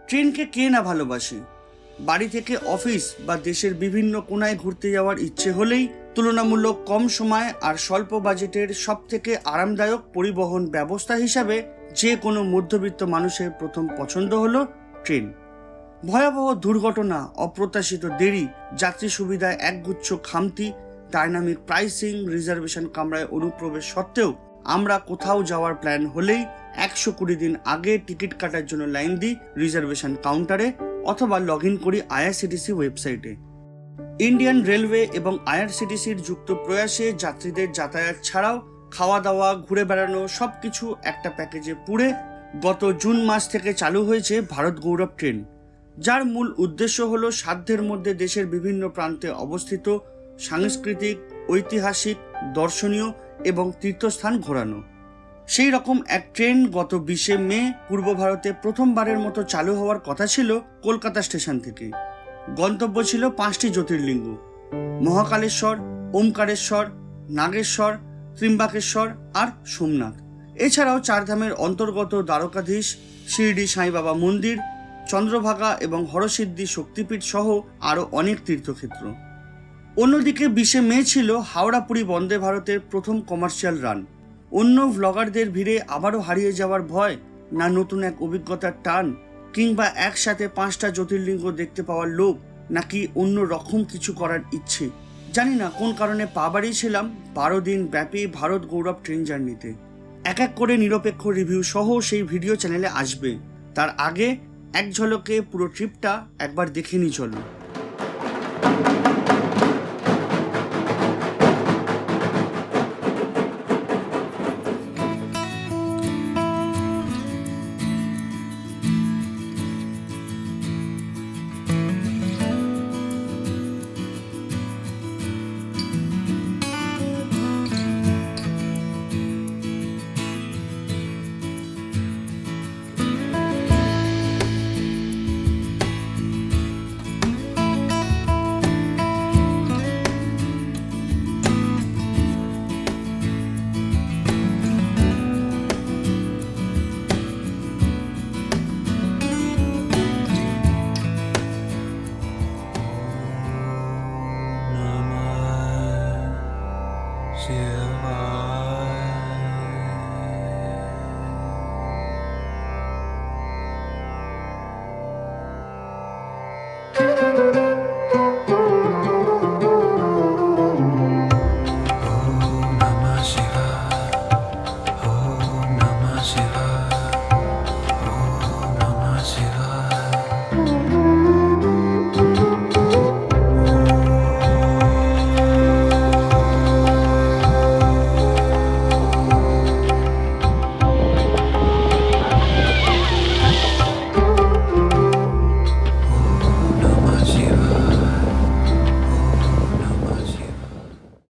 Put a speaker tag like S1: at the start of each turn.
S1: ট্রেনকে কে না ভালোবাসে? বাড়ি থেকে অফিস বা দেশের বিভিন্ন কোনায় ঘুরতে যাওয়ার ইচ্ছে হলেই তুলনামূলক কম সময় আর স্বল্প বাজেটের সবথেকে আরামদায়ক পরিবহন ব্যবস্থা হিসাবে যে কোনো মধ্যবিত্ত মানুষের প্রথম পছন্দ হলো ট্রেন। ভয়াবহ দুর্ঘটনা, অপ্রত্যাশিত দেরি, যাত্রী সুবিধায় একগুচ্ছ খামতি, ডাইনামিক প্রাইসিং, রিজার্ভেশন কামরায় অনুপ্রবেশ সত্ত্বেও আমরা কোথাও যাওয়ার প্ল্যান হলেই 120 দিন আগে টিকিট কাটার জন্য লাইন দিই রিজার্ভেশন কাউন্টারে অথবা লগ ইন করি আইআরসিটিসি ওয়েবসাইটে। ইন্ডিয়ান রেলওয়ে এবং আইআরসিটিসির যুক্ত প্রয়াসে যাত্রীদের যাতায়াত ছাড়াও খাওয়া দাওয়া, ঘুরে বেড়ানো সবকিছু একটা প্যাকেজে পুরে গত জুন মাস থেকে চালু হয়েছে ভারত গৌরব ট্রেন, যার মূল উদ্দেশ্য হলো সাধ্যের মধ্যে দেশের বিভিন্ন প্রান্তে অবস্থিত সাংস্কৃতিক, ঐতিহাসিক, দর্শনীয় এবং তীর্থস্থান ঘোরানো। সেই রকম এক ট্রেন গত 20শে মে পূর্ব ভারতে প্রথমবারের মতো চালু হওয়ার কথা ছিল কলকাতা স্টেশন থেকে। গন্তব্য ছিল 5টি জ্যোতির্লিঙ্গ: মহাকালেশ্বর, ওমকারেশ্বর, নাগেশ্বর, ত্রিম্বাকেশ্বর আর সোমনাথ। এছাড়াও চারধামের অন্তর্গত দ্বারকাধীশ, শিরডি সাই বাবা মন্দির, চন্দ্রভাগা এবং হরসিদ্ধি শক্তিপীঠ সহ আরও অনেক তীর্থক্ষেত্র। অন্যদিকে 20শে মে ছিল হাওড়া পুরী বন্দে ভারতের প্রথম কমার্শিয়াল রান। অন্য ভ্লগারদের ভিড়ে আবারও হারিয়ে যাওয়ার ভয়, না নতুন এক অভিজ্ঞতার টান, কিংবা একসাথে 5টা জ্যোতির্লিঙ্গ দেখতে পাওয়ার লোভ, নাকি অন্য রকম কিছু করার ইচ্ছে, জানি না কোন কারণে পা বাড়িয়েছিলাম 12 দিন ব্যাপী ভারত গৌরব ট্রেন জার্নিতে। এক এক করে নিরপেক্ষ রিভিউ সহ সেই ভিডিও চ্যানেলে আসবে। তার আগে এক ঝলকে পুরো ট্রিপটা একবার দেখে নি চলো।